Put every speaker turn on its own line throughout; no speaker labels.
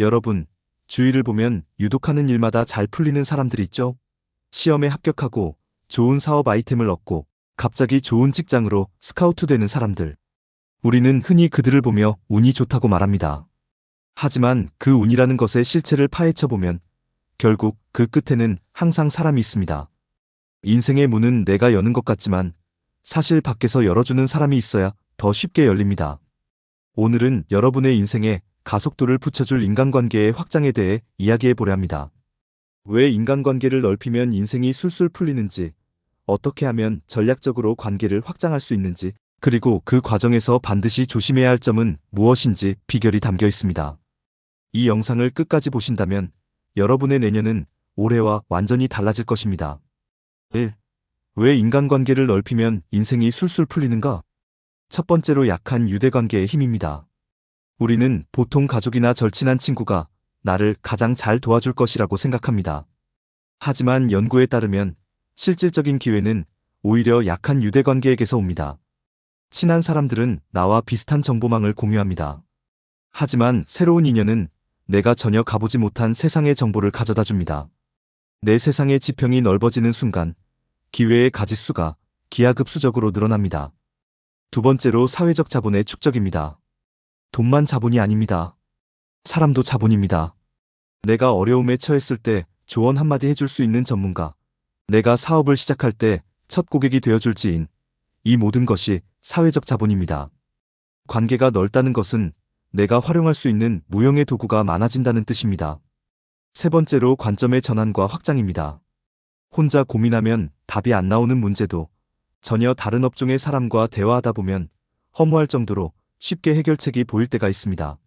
여러분, 주위를 보면 유독 하는 일마다 잘 풀리는 사람들이 있죠? 시험에 합격하고 좋은 사업 아이템을 얻고 갑자기 좋은 직장으로 스카우트 되는 사람들. 우리는 흔히 그들을 보며 운이 좋다고 말합니다. 하지만 그 운이라는 것의 실체를 파헤쳐 보면 결국 그 끝에는 항상 사람이 있습니다. 인생의 문은 내가 여는 것 같지만 사실 밖에서 열어주는 사람이 있어야 더 쉽게 열립니다. 오늘은 여러분의 인생에 가속도를 붙여줄 인간관계의 확장에 대해 이야기해 보려 합니다. 왜 인간관계를 넓히면 인생이 술술 풀리는지, 어떻게 하면 전략적으로 관계를 확장할 수 있는지, 그리고 그 과정에서 반드시 조심해야 할 점은 무엇인지 비결이 담겨 있습니다. 이 영상을 끝까지 보신다면 여러분의 내년은 올해와 완전히 달라질 것입니다. 1. 왜 인간관계를 넓히면 인생이 술술 풀리는가? 첫 번째로 약한 유대관계의 힘입니다. 우리는 보통 가족이나 절친한 친구가 나를 가장 잘 도와줄 것이라고 생각합니다. 하지만 연구에 따르면 실질적인 기회는 오히려 약한 유대관계에게서 옵니다. 친한 사람들은 나와 비슷한 정보망을 공유합니다. 하지만 새로운 인연은 내가 전혀 가보지 못한 세상의 정보를 가져다 줍니다. 내 세상의 지평이 넓어지는 순간 기회의 가짓수가 기하급수적으로 늘어납니다. 두 번째로 사회적 자본의 축적입니다. 돈만 자본이 아닙니다. 사람도 자본입니다. 내가 어려움에 처했을 때 조언 한마디 해줄 수 있는 전문가, 내가 사업을 시작할 때 첫 고객이 되어줄 지인, 이 모든 것이 사회적 자본입니다. 관계가 넓다는 것은 내가 활용할 수 있는 무형의 도구가 많아진다는 뜻입니다. 세 번째로 관점의 전환과 확장입니다. 혼자 고민하면 답이 안 나오는 문제도 전혀 다른 업종의 사람과 대화하다 보면 허무할 정도로 쉽게 해결책이 보일 때가 있습니다.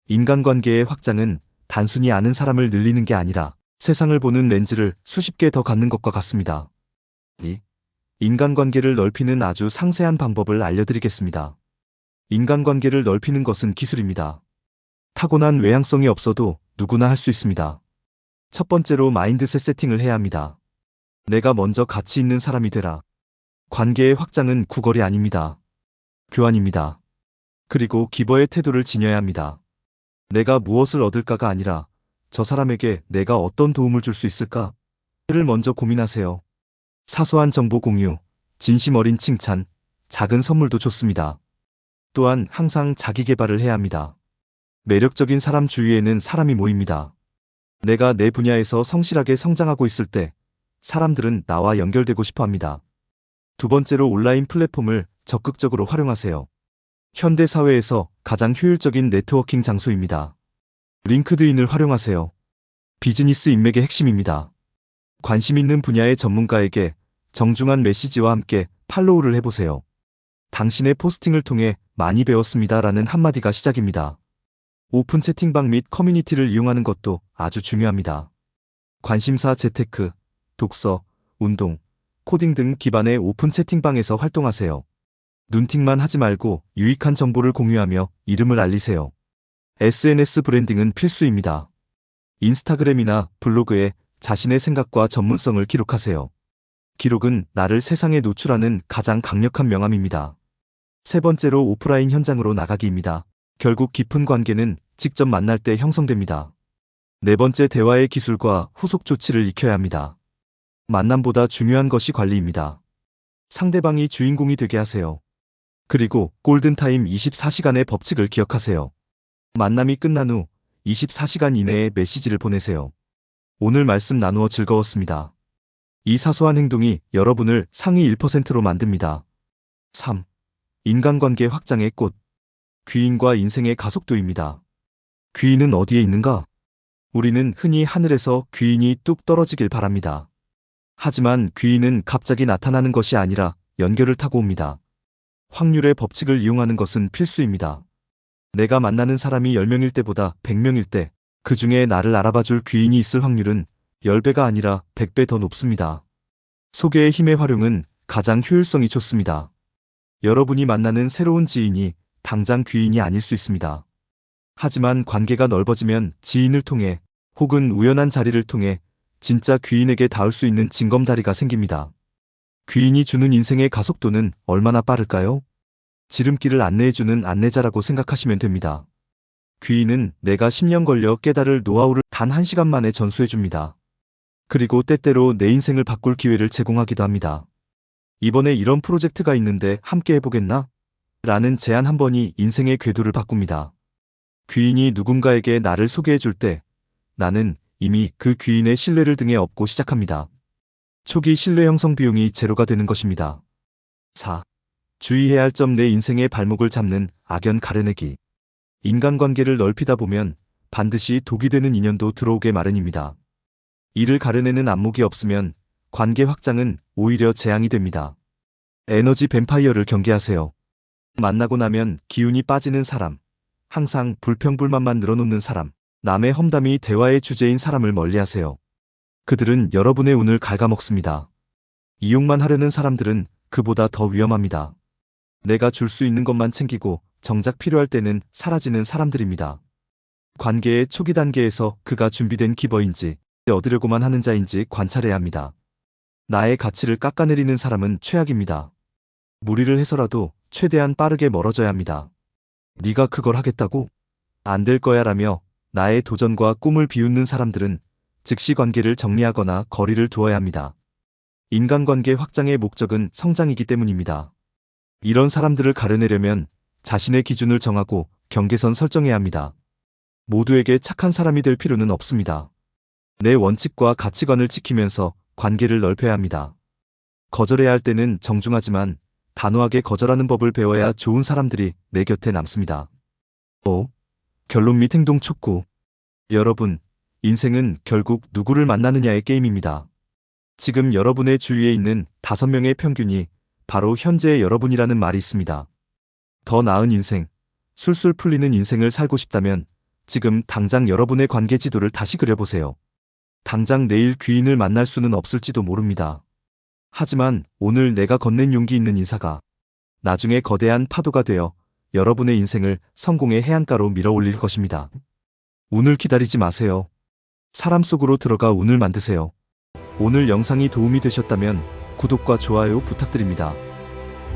인간관계의 확장은 단순히 아는 사람을 늘리는 게 아니라 세상을 보는 렌즈를 수십 개 더 갖는 것과 같습니다. 2. 인간관계를 넓히는 아주 상세한 방법을 알려드리겠습니다. 인간관계를 넓히는 것은 기술입니다. 타고난 외향성이 없어도 누구나 할 수 있습니다. 첫 번째로 마인드셋 세팅을 해야 합니다. 내가 먼저 가치 있는 사람이 되라. 관계의 확장은 구걸이 아닙니다. 교환입니다. 그리고 기버의 태도를 지녀야 합니다. 내가 무엇을 얻을까가 아니라 저 사람에게 내가 어떤 도움을 줄 수 있을까를 먼저 고민하세요. 사소한 정보 공유, 진심 어린 칭찬, 작은 선물도 좋습니다. 또한 항상 자기 개발을 해야 합니다. 매력적인 사람 주위에는 사람이 모입니다. 내가 내 분야에서 성실하게 성장하고 있을 때 사람들은 나와 연결되고 싶어 합니다. 두 번째로 온라인 플랫폼을 적극적으로 활용하세요. 현대 사회에서 가장 효율적인 네트워킹 장소입니다. 링크드인을 활용하세요. 비즈니스 인맥의 핵심입니다. 관심 있는 분야의 전문가에게 정중한 메시지와 함께 팔로우를 해보세요. 당신의 포스팅을 통해 많이 배웠습니다라는 한마디가 시작입니다. 오픈 채팅방 및 커뮤니티를 이용하는 것도 아주 중요합니다. 관심사 재테크, 독서, 운동, 코딩 등 기반의 오픈 채팅방에서 활동하세요. 눈팅만 하지 말고 유익한 정보를 공유하며 이름을 알리세요. SNS 브랜딩은 필수입니다. 인스타그램이나 블로그에 자신의 생각과 전문성을 기록하세요. 기록은 나를 세상에 노출하는 가장 강력한 명함입니다. 세 번째로 오프라인 현장으로 나가기입니다. 결국 깊은 관계는 직접 만날 때 형성됩니다. 네 번째, 대화의 기술과 후속 조치를 익혀야 합니다. 만남보다 중요한 것이 관리입니다. 상대방이 주인공이 되게 하세요. 그리고 골든타임 24시간의 법칙을 기억하세요. 만남이 끝난 후 24시간 이내에 메시지를 보내세요. 오늘 말씀 나누어 즐거웠습니다. 이 사소한 행동이 여러분을 상위 1%로 만듭니다. 3. 인간관계 확장의 꽃. 귀인과 인생의 가속도입니다. 귀인은 어디에 있는가? 우리는 흔히 하늘에서 귀인이 뚝 떨어지길 바랍니다. 하지만 귀인은 갑자기 나타나는 것이 아니라 연결을 타고 옵니다. 확률의 법칙을 이용하는 것은 필수입니다. 내가 만나는 사람이 10명일 때보다 100명일 때, 그 중에 나를 알아봐줄 귀인이 있을 확률은 10배가 아니라 100배 더 높습니다. 소개의 힘의 활용은 가장 효율성이 좋습니다. 여러분이 만나는 새로운 지인이 당장 귀인이 아닐 수 있습니다. 하지만 관계가 넓어지면 지인을 통해 혹은 우연한 자리를 통해 진짜 귀인에게 닿을 수 있는 징검다리가 생깁니다. 귀인이 주는 인생의 가속도는 얼마나 빠를까요? 지름길을 안내해주는 안내자라고 생각하시면 됩니다. 귀인은 내가 10년 걸려 깨달을 노하우를 단 1시간 만에 전수해줍니다. 그리고 때때로 내 인생을 바꿀 기회를 제공하기도 합니다. 이번에 이런 프로젝트가 있는데 함께 해보겠나? 라는 제안 한 번이 인생의 궤도를 바꿉니다. 귀인이 누군가에게 나를 소개해줄 때 나는 이미 그 귀인의 신뢰를 등에 업고 시작합니다. 초기 신뢰 형성 비용이 제로가 되는 것입니다. 4. 주의해야 할 점. 내 인생의 발목을 잡는 악연 가려내기. 인간관계를 넓히다 보면 반드시 독이 되는 인연도 들어오게 마련입니다. 이를 가려내는 안목이 없으면 관계 확장은 오히려 재앙이 됩니다. 에너지 뱀파이어를 경계하세요. 만나고 나면 기운이 빠지는 사람, 항상 불평불만만 늘어놓는 사람, 남의 험담이 대화의 주제인 사람을 멀리하세요. 그들은 여러분의 운을 갉아먹습니다. 이용만 하려는 사람들은 그보다 더 위험합니다. 내가 줄 수 있는 것만 챙기고 정작 필요할 때는 사라지는 사람들입니다. 관계의 초기 단계에서 그가 준비된 기버인지 얻으려고만 하는 자인지 관찰해야 합니다. 나의 가치를 깎아내리는 사람은 최악입니다. 무리를 해서라도 최대한 빠르게 멀어져야 합니다. 네가 그걸 하겠다고? 안 될 거야 라며 나의 도전과 꿈을 비웃는 사람들은 즉시 관계를 정리하거나 거리를 두어야 합니다. 인간관계 확장의 목적은 성장이기 때문입니다. 이런 사람들을 가려내려면 자신의 기준을 정하고 경계선 설정해야 합니다. 모두에게 착한 사람이 될 필요는 없습니다. 내 원칙과 가치관을 지키면서 관계를 넓혀야 합니다. 거절해야 할 때는 정중하지만 단호하게 거절하는 법을 배워야 좋은 사람들이 내 곁에 남습니다. 5. 결론 및 행동 촉구. 여러분, 인생은 결국 누구를 만나느냐의 게임입니다. 지금 여러분의 주위에 있는 5명의 평균이 바로 현재의 여러분이라는 말이 있습니다. 더 나은 인생, 술술 풀리는 인생을 살고 싶다면 지금 당장 여러분의 관계 지도를 다시 그려보세요. 당장 내일 귀인을 만날 수는 없을지도 모릅니다. 하지만 오늘 내가 건넨 용기 있는 인사가 나중에 거대한 파도가 되어 여러분의 인생을 성공의 해안가로 밀어올릴 것입니다. 운을 기다리지 마세요. 사람 속으로 들어가 운을 만드세요. 오늘 영상이 도움이 되셨다면 구독과 좋아요 부탁드립니다.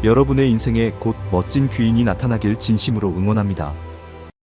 여러분의 인생에 곧 멋진 귀인이 나타나길 진심으로 응원합니다.